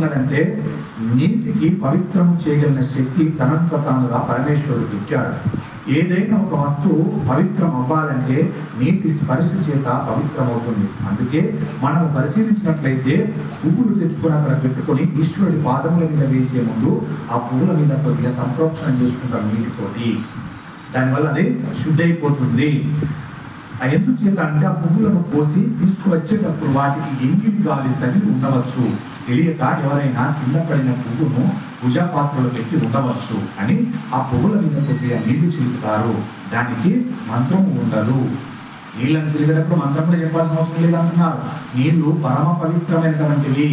చెప్తున్నారంటే నీటికి పవిత్రము చేయగలిగిన శక్తి తనంత తానుగా పరమేశ్వరుడు ఇచ్చాడు. ఏదైనా ఒక వస్తువు పవిత్రం అవ్వాలంటే నీటి స్పర్శ చేత పవిత్రమవుతుంది. అందుకే మనం పరిశీలించినట్లయితే పువ్వులు తెచ్చుకొని అక్కడ పెట్టుకొని ఈశ్వరుడి పాదముల మీద వేసే ముందు ఆ పువ్వుల మీద కొద్దిగా సంప్రోక్షణ చేసుకుంటాం నీటితోటి. దానివల్ల అది శుద్ధి అయిపోతుంది. ఎందుకు చేత అంటే ఆ పువ్వులను కోసి తీసుకువచ్చేటప్పుడు వాటికి ఎంగిలి గాలి తగిలి ఉండవచ్చు. తెలియక ఎవరైనా కింద పడిన పువ్వును పూజా పాత్రలో పెట్టి ఉండవచ్చు అని ఆ పువ్వుల మీద కొద్దిగా నీళ్లు చిలుపుతారు. దానికి మంత్రము ఉండదు. నీళ్ళని చిలికేటప్పుడు మంత్రం కూడా చెప్పాల్సిన అవసరం లేదంటున్నారు. నీళ్లు పరమ పవిత్రమైనటువంటివి.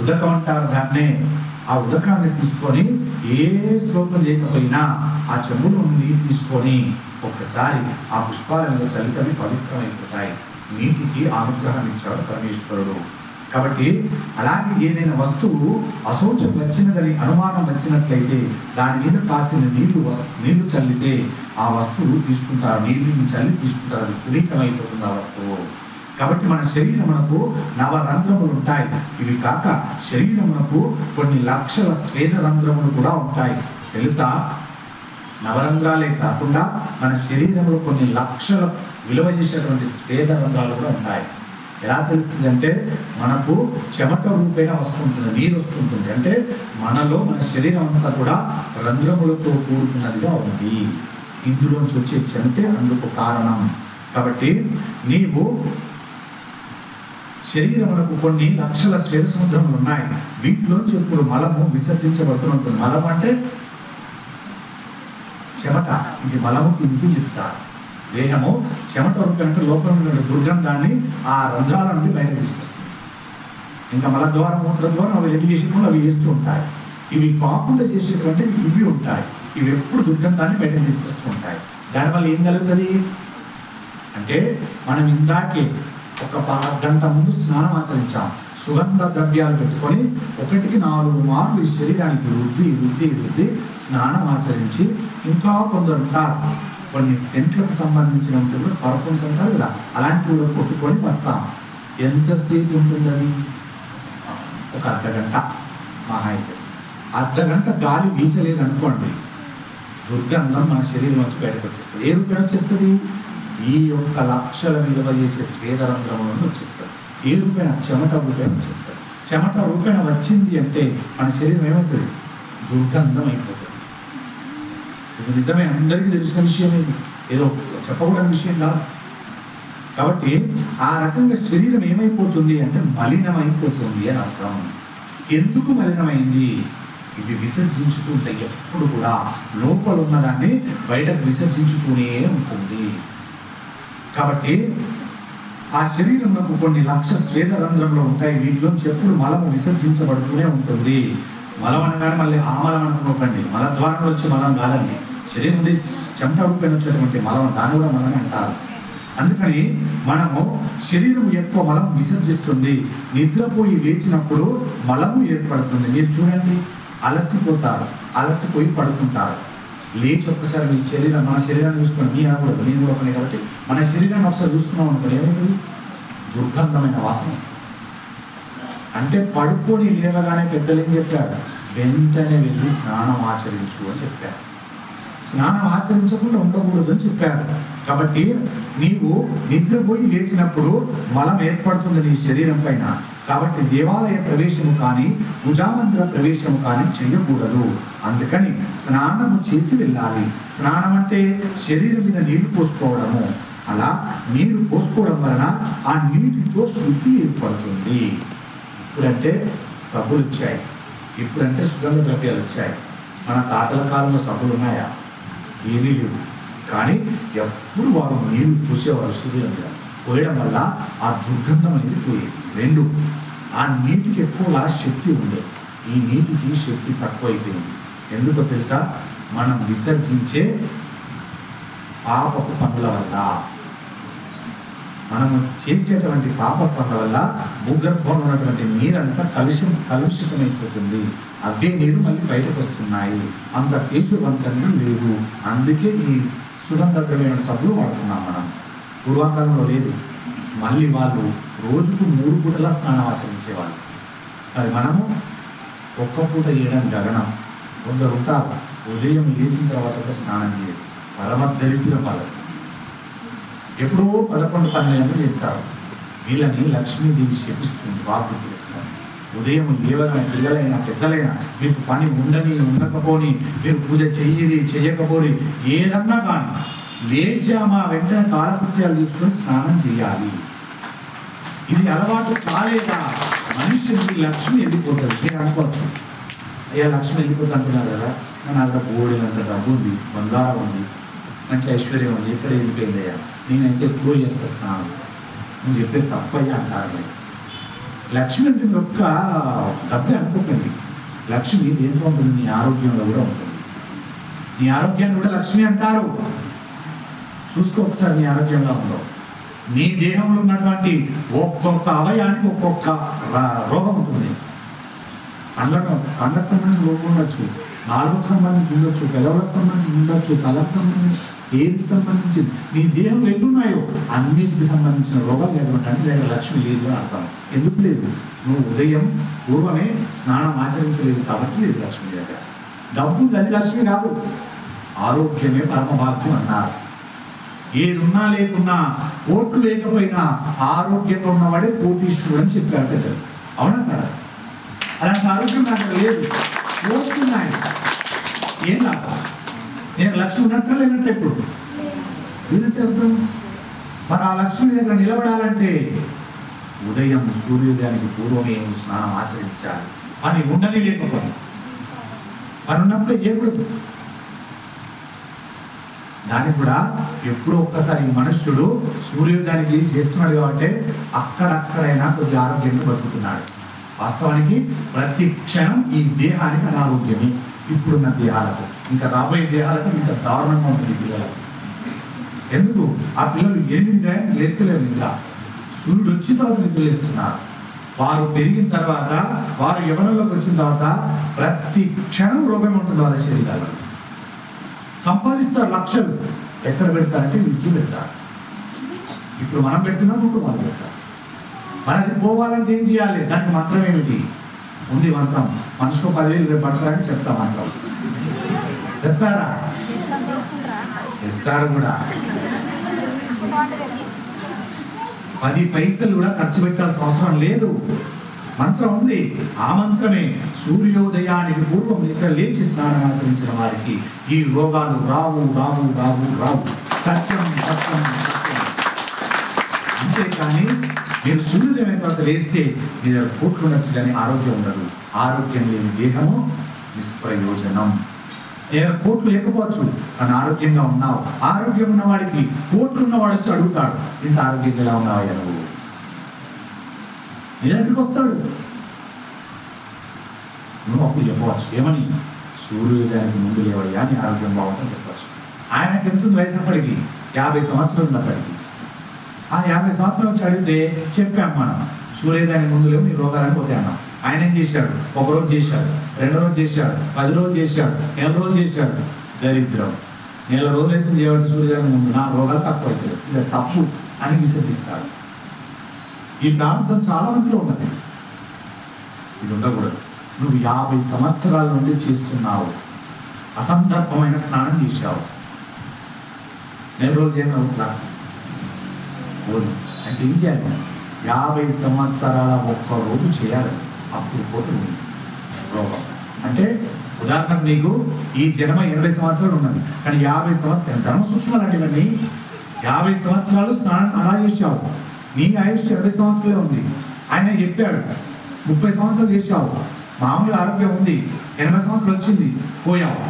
ఉదకం అంటారు దాన్నే. ఆ ఉదకాన్ని తీసుకొని ఏ శ్లోకం చేయకపోయినా ఆ చెంబులో నీళ్ళు తీసుకొని ఒక్కసారి ఆ పుష్పాల మీద చలితవి పవిత్రమైపోతాయి. నీటికి అనుగ్రహం ఇచ్చాడు పరమేశ్వరుడు. కాబట్టి అలాగే ఏదైనా వస్తువు అశౌచం వచ్చినదని అనుమానం వచ్చినట్లయితే దాని మీద కాసిన నీళ్లు చల్లితే ఆ వస్తువు తీసుకుంటారు. నీళ్ళని చల్లి తీసుకుంటారు. అది పునీతమైపోతుంది ఆ వస్తువు. కాబట్టి మన శరీరమునకు నవరంధ్రములు ఉంటాయి. ఇవి కాక శరీరమునకు కొన్ని లక్షల స్వేద రంధ్రములు కూడా ఉంటాయి. తెలుసా? నవరంధ్రాలే కాకుండా మన శరీరంలో కొన్ని లక్షల విలువ చేసేటువంటి స్వేద రంధ్రాలు కూడా ఉంటాయి. ఎలా తెలుస్తుంది అంటే మనకు చెమట రూపేణ వస్తుంటుంది, నీరు వస్తుంటుంది. అంటే మనలో మన శరీరం అంతా కూడా రంధ్రములతో కూడుకున్నదిగా ఉంది. ఇందులోంచి వచ్చే చెమటే అందుకు కారణం. కాబట్టి నీవు శరీరమునకు కొన్ని లక్షల స్వేద సముద్రములు ఉన్నాయి. వీటిలోంచి ఇప్పుడు మలము విసర్జించబడుతుంటుంది. మలం అంటే చెమట. ఇది మలము ఇంటికి చెప్తారు. దేహము చెమట రూపంటే లోపల ఉన్న దుర్గంధాన్ని ఆ రంధ్రాల నుండి బయట తీసుకొస్తుంది. ఇంకా మల ద్వారం, మూత్ర ద్వారం అవి ఎన్ని చేసినప్పుడు అవి వేస్తూ ఉంటాయి. ఇవి కాకుండా చేసేటువంటి ఇవి ఉంటాయి. ఇవి ఎప్పుడు దుర్గంధాన్ని బయట తీసుకొస్తూ ఉంటాయి. దానివల్ల ఏం కలుగుతుంది అంటే మనం ఇందాకే ఒక గంట ముందు స్నానం ఆచరించాం. సుగంధ ద్రవ్యాలు పెట్టుకొని 1కి 4 మార్లు ఈ శరీరానికి రుద్ది స్నానం ఆచరించి, ఇంకా కొందరు ఉంటారు కొన్ని సెంట్లకు సంబంధించిన పర్ఫ్యూమ్స్ ఉంటారు కదా, అలాంటివి కొట్టుకొని వస్తాం. ఎంతసేపు ఉంటుంది అది? ఒక అర్ధగంట మహా అయితే. అర్ధగంట గాలి వీచలేదు అనుకోండి, దుర్గంధం మన శరీరం వచ్చి బయటకు వచ్చేస్తుంది. ఏ రూపాయలు వచ్చేస్తుంది? ఈ యొక్క లక్షల విలువ చేసే స్వేదరంధ్రములను వచ్చేస్తుంది. ఏ రూపాయన? చెమట రూపాయన వచ్చేస్తుంది. చెమట రూపాయన వచ్చింది అంటే మన శరీరం ఏమవుతుంది? దుర్గంధం అయిపోతుంది. ఇది నిజమే, అందరికీ తెలిసిన విషయం. ఇది ఏదో చెప్పకూడని విషయం కాదు. కాబట్టి ఆ రకంగా శరీరం ఏమైపోతుంది అంటే మలినమైపోతుంది అని అర్థం. ఎందుకు మలినమైంది? ఇవి విసర్జించుతూ ఉంటాయి. ఎప్పుడు కూడా లోపల ఉన్నదాన్ని బయటకు విసర్జించుతూనే ఉంటుంది. కాబట్టి ఆ శరీరంలో కొన్ని లక్ష స్వేద రంధ్రంలో ఉంటాయి. వీటిలోంచి ఎప్పుడు మలము విసర్జించబడుతూనే ఉంటుంది. మలం అనగానే మళ్ళీ ఆ మలం అనుకోకండి. మల ద్వారంలో వచ్చే మలం కాదండి. శరీరం నుండి చెమట రూపాయలు వచ్చేటువంటి మలం, దాన్ని కూడా మలమే అంటారు. అందుకని మనము శరీరం ఎక్కువ మలం విసర్జిస్తుంది. నిద్రపోయి లేచినప్పుడు మలము ఏర్పడుతుంది. మీరు చూడండి, అలసిపోతారు, అలసిపోయి పడుకుంటారు. లేచి ఒక్కసారి మీ శరీరం, మన శరీరాన్ని చూసుకుని, మీ అనకూడదు, నేను కూడా పని కాబట్టి మన శరీరాన్ని ఒకసారి చూసుకున్నాం అనుకోండి, ఏమవుతుంది? దుర్గంధమైన వాసన వస్తుంది. అంటే పడుకొని లేవగానే పెద్దలు ఏం చెప్పారు? వెంటనే వెళ్ళి స్నానం ఆచరించు అని చెప్పారు. స్నానం ఆచరించకుండా ఉండకూడదు అని చెప్పారు. కాబట్టి నీవు నిద్రపోయి లేచినప్పుడు మలం ఏర్పడుతుంది నీ శరీరం పైన. కాబట్టి దేవాలయ ప్రవేశము కానీ పూజామందిర ప్రవేశము కానీ చేయకూడదు. అందుకని స్నానము చేసి వెళ్ళాలి. స్నానం అంటే శరీరం మీద నీళ్లు పోసుకోవడము. అలా నీరు పోసుకోవడం వలన ఆ నీటితో శుద్ధి ఏర్పడుతుంది. ఇప్పుడంటే సబ్బులు వచ్చాయి, ఇప్పుడంటే సుగంధ ద్రవ్యాలు వచ్చాయి. మన తాతల కాలంలో సబ్బులు ఉన్నాయా? ఏమీ లేవు. కానీ ఎప్పుడు వారు నీళ్లు పోసేవారు శరీరం మీద. పోయడం వల్ల ఆ దుర్గంధం అనేది పోయేది. 2, ఆ నీటికి ఎక్కువగా శక్తి ఉంది. ఈ నీటికి శక్తి తక్కువైపోయింది. ఎందుకో తెలుసా? మనం విసర్జించే పాపపు పనుల వల్ల, మనము చేసేటువంటి పాప పనుల వల్ల భూగర్భంలో ఉన్నటువంటి నీరంతా కలుషితమైపోతుంది. అవే నీరు మళ్ళీ బయటకు వస్తున్నాయి. అంత తేజవంతంగా లేదు. అందుకే ఈ సుగంధద్రవ్యమైన సబ్బులు వాడుతున్నాం మనం. పూర్వకాలంలో లేదు. మళ్ళీ వాళ్ళు రోజుకు 3 పూటలా స్నానం ఆచరించేవాళ్ళు. మరి మనము ఒక్క పూట చేయడం గగనం. కొందరు ఉంటారు ఉదయం లేచిన తర్వాత స్నానం చేయరు, పరమ దరిద్రం వాళ్ళకి. ఎప్పుడో 11-12 గంటలు చేస్తారు. వీళ్ళని లక్ష్మీదేవి శపిస్తుంది. బాబు ఉదయం లేవగానే పిల్లలైనా పెద్దలైనా మీకు పని ఉండని ఉండకపోని, మీరు పూజ చెయ్యకపోని, ఏదన్నా కానీ లేచామా వెంటనే కాలకృత్యాలు తీసుకొని స్నానం చేయాలి. ఇది అలవాటు కాలేదా మనిషికి లక్ష్మి వెళ్ళిపోతుంది. నేను అనుకోవచ్చు, అయ్యా లక్ష్మి వెళ్ళిపోతుంది అంటున్నారు కదా, నా దగ్గర బోడేలంత డబ్బు ఉంది, బంగారం ఉంది, మంచి ఐశ్వర్యం ఉంది, ఎక్కడ వెళ్ళిపోయింది అయ్యా, నేనైతే ఎక్కువ చేస్తా స్నానం, నువ్వు చెప్పే తప్పయ్యా అంటారు. లక్ష్మి అంటే మీరు ఒక్క డబ్బే అనుకోకండి. లక్ష్మి దేంట్లో ఉంటుంది? నీ ఆరోగ్యంలో కూడా ఉంటుంది. నీ ఆరోగ్యాన్ని కూడా లక్ష్మి అంటారు. చూసుకో ఒకసారి నీ ఆరోగ్యంగా ఉందో. నీ దేహంలో ఉన్నటువంటి ఒక్కొక్క అవయానికి ఒక్కొక్క రోగం ఉంటుంది. కండకు సంబంధించిన రోగం ఉండొచ్చు, నాలుగుకు సంబంధించి ఉండొచ్చు, పెదవులకు సంబంధించి ఉండొచ్చు, తలకు సంబంధించి, ఏదికి సంబంధించి, నీ దేహంలో ఎన్నున్నాయో అన్నిటికి సంబంధించిన రోగాలు లేదంటే దగ్గర లక్ష్మి లేదు అని అర్థం. ఎందుకు లేదు? నువ్వు ఉదయం పూర్వమే స్నానం ఆచరించలేదు కాబట్టి లేదు లక్ష్మి దగ్గర. డబ్బు అది లక్ష్మి కాదు, ఆరోగ్యమే పరమభాగ్యం అన్నారు. ఏదున్నా లేకున్నా, కోట్లు లేకపోయినా ఆరోగ్యంగా ఉన్నవాడే కోటీశ్వరుడు అని చెప్పారు పెద్దలు. అవునా కదా? అలాంటి ఆరోగ్యం నాకు లేదు, కోరుతున్నాయి, ఏం లాభం? నేను లక్ష్మి ఉన్నట్ట లేనట్టు ఎప్పుడు వినట్టు అర్థం. మరి ఆ లక్ష్మి దగ్గర నిలబడాలంటే ఉదయం సూర్యోదయానికి పూర్వమే స్నానం ఆచరించాలి. అని ఉండని లేకపోయి పని ఉన్నప్పుడే చేయకూడదు. దానికి కూడా ఎప్పుడో ఒక్కసారి మనుష్యుడు సూర్యోదయానికి చేస్తున్నాడు కాబట్టి అక్కడక్కడైనా కొద్ది ఆరోగ్యంగా బతుకుతున్నాడు. వాస్తవానికి ప్రతి క్షణం ఈ దేహానికి అనారోగ్యమే. ఇప్పుడున్న దేహాలకు, ఇంకా రాబోయే దేహాలకు ఇంకా దారుణంగా ఉంటుంది పిల్లలకు. ఎందుకు? ఆ పిల్లలు 8 గంటలకు లేస్తలేరు నిద్ర, సూర్యుడు వచ్చిన తర్వాత నిద్ర లేస్తున్నారు. వారు పెరిగిన తర్వాత, వారు యవ్వనంలోకి వచ్చిన తర్వాత ప్రతి క్షణం రోగం ఉంటుంది వాళ్ళ శరీరాల్లో. సంపాదిస్తారు లక్షలు, ఎక్కడ పెడతారంటే ఇంటికి పెడతారు. ఇప్పుడు మనం పెడుతున్నాం, ఇప్పుడు వాళ్ళు పెడతారు. మనది పోవాలంటే ఏం చేయాలి? దానికి మంత్రం ఏమిటి? ఉంది మంత్రం. మనిషికి 10,000 రేపు పడతారని చెప్తా మంత్రం. తెస్తారా? తెస్తారు కూడా. 10 పైసలు కూడా ఖర్చు పెట్టాల్సిన అవసరం లేదు. మంత్రం ఉంది. ఆ మంత్రమే సూర్యోదయానికి పూర్వం నిద్ర లేచి స్నానం ఆచరించిన వారికి ఈ రోగాలు రావు రావు రావు రావు. సత్యం సత్యం సత్యం. అంతేకాని మీరు సూర్యోదయం తర్వాత లేస్తే మీ దగ్గర కోట్లు ఉండొచ్చు కానీ ఆరోగ్యం ఉండదు. ఆరోగ్యం లేని దేహము నిష్ప్రయోజనం. నేను కోట్లు లేకపోవచ్చు కానీ ఆరోగ్యంగా ఉన్నావు. ఆరోగ్యం ఉన్నవాడికి కోట్లు ఉన్నవాడు వచ్చి అడుగుతాడు, ఇంత ఆరోగ్యంగా ఎలా ఉన్నావయ్యా నువ్వు? నీ దగ్గరికి వస్తాడు. నువ్వు అప్పుడు చెప్పవచ్చు ఏమని? సూర్యోదయానికి ముందు లేవయ్యా నీ ఆరోగ్యం బాగుంటుందని చెప్పవచ్చు. ఆయనకి ఎంత వయసు అప్పటికి? 50 సంవత్సరాలు ఉన్నప్పటికీ. ఆ 50 సంవత్సరాలు వచ్చి అడిగితే చెప్పాం మనం, సూర్యోదయానికి ముందు లేవు నీ రోగాలని పోతే అన్నాం. ఆయన ఏం చేశాడు? 1 రోజు చేశాడు, 2 రోజు చేశాడు, 10 రోజులు చేశాడు, 1 నెల రోజులు చేశాడు. దరిద్రం. 1 నెల రోజులు అయితే చేయబట్టి సూర్యోదయానికి ముందు నా రోగాలు తక్కువ అవుతాయి, ఇది తప్పు అని విసర్జిస్తాడు. ఈ ప్రాంతం చాలా మందిలో ఉన్నది. ఇది ఉండకూడదు. నువ్వు 50 సంవత్సరాల నుండి చేస్తున్నావు, అసందర్భమైన స్నానం చేశావు. 1 రోజు చేయవుతుందా? పోదు. అంటే ఏం చేయాలి? 50 సంవత్సరాల 1 రోజు చేయాలి, అప్పుడు పోతుంది రోగం. అంటే ఉదాహరణకు నీకు ఈ జన్మ 80 సంవత్సరాలు ఉన్నది, కానీ 50 సంవత్సరాలు ధర్మ సూక్ష్మాలు అంటే 50 సంవత్సరాలు స్నానం అలా చేశావు. నీ ఆయుష్ 20 సంవత్సరాలే ఉంది. ఆయన చెప్పాడు 30 సంవత్సరాలు చేశావు, మామూలు ఆరోగ్యం ఉంది, 80 సంవత్సరాలు వచ్చింది, పోయావు.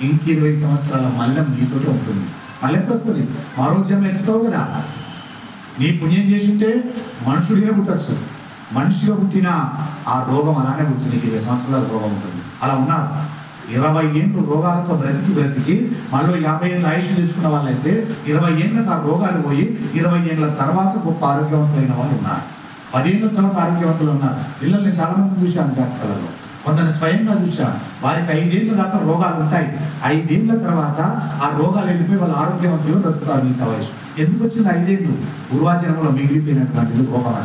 ఇంక 20 సంవత్సరాల మళ్ళీ నీతోటే ఉంటుంది. మళ్ళీ ఎప్పుడు వస్తుంది? మరో జన్మ ఎత్తుతావు కదా. నీ పుణ్యం చేసింటే మనుషుడిగా పుట్టచ్చు, మనిషిగా పుట్టిన ఆ రోగం అలానే పుట్టింది. 20 సంవత్సరాల రోగం ఉంటుంది. అలా ఉన్నారు 20 ఏళ్ళు రోగాలతో బ్రతికి మళ్ళీ 50 ఏళ్ళ ఆయుష్ తెచ్చుకున్న వాళ్ళైతే 20 ఏళ్ళకి ఆ రోగాలు పోయి 20 ఏళ్ళ తర్వాత గొప్ప ఆరోగ్యవంతులైన వాళ్ళు ఉన్నారు. 10 ఏళ్ళ తర్వాత ఆరోగ్యవంతులు ఉన్నారు. పిల్లలు నేను చాలా మంది చూశాను జాతకాలలో, కొందరిని స్వయంగా చూశాను. వారికి 5 ఏళ్ళ దాకా రోగాలు ఉంటాయి. 5 ఏళ్ళ తర్వాత ఆ రోగాలు వెళ్ళిపోయి వాళ్ళు ఆరోగ్యవంతులు బ్రతుకుతారు మిగతా వయసు. ఎందుకు వచ్చింది? 5 ఏళ్ళు పూర్వాజన్మలో మిగిలిపోయినటువంటి రోగం.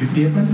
ఇప్పుడు చెప్పండి.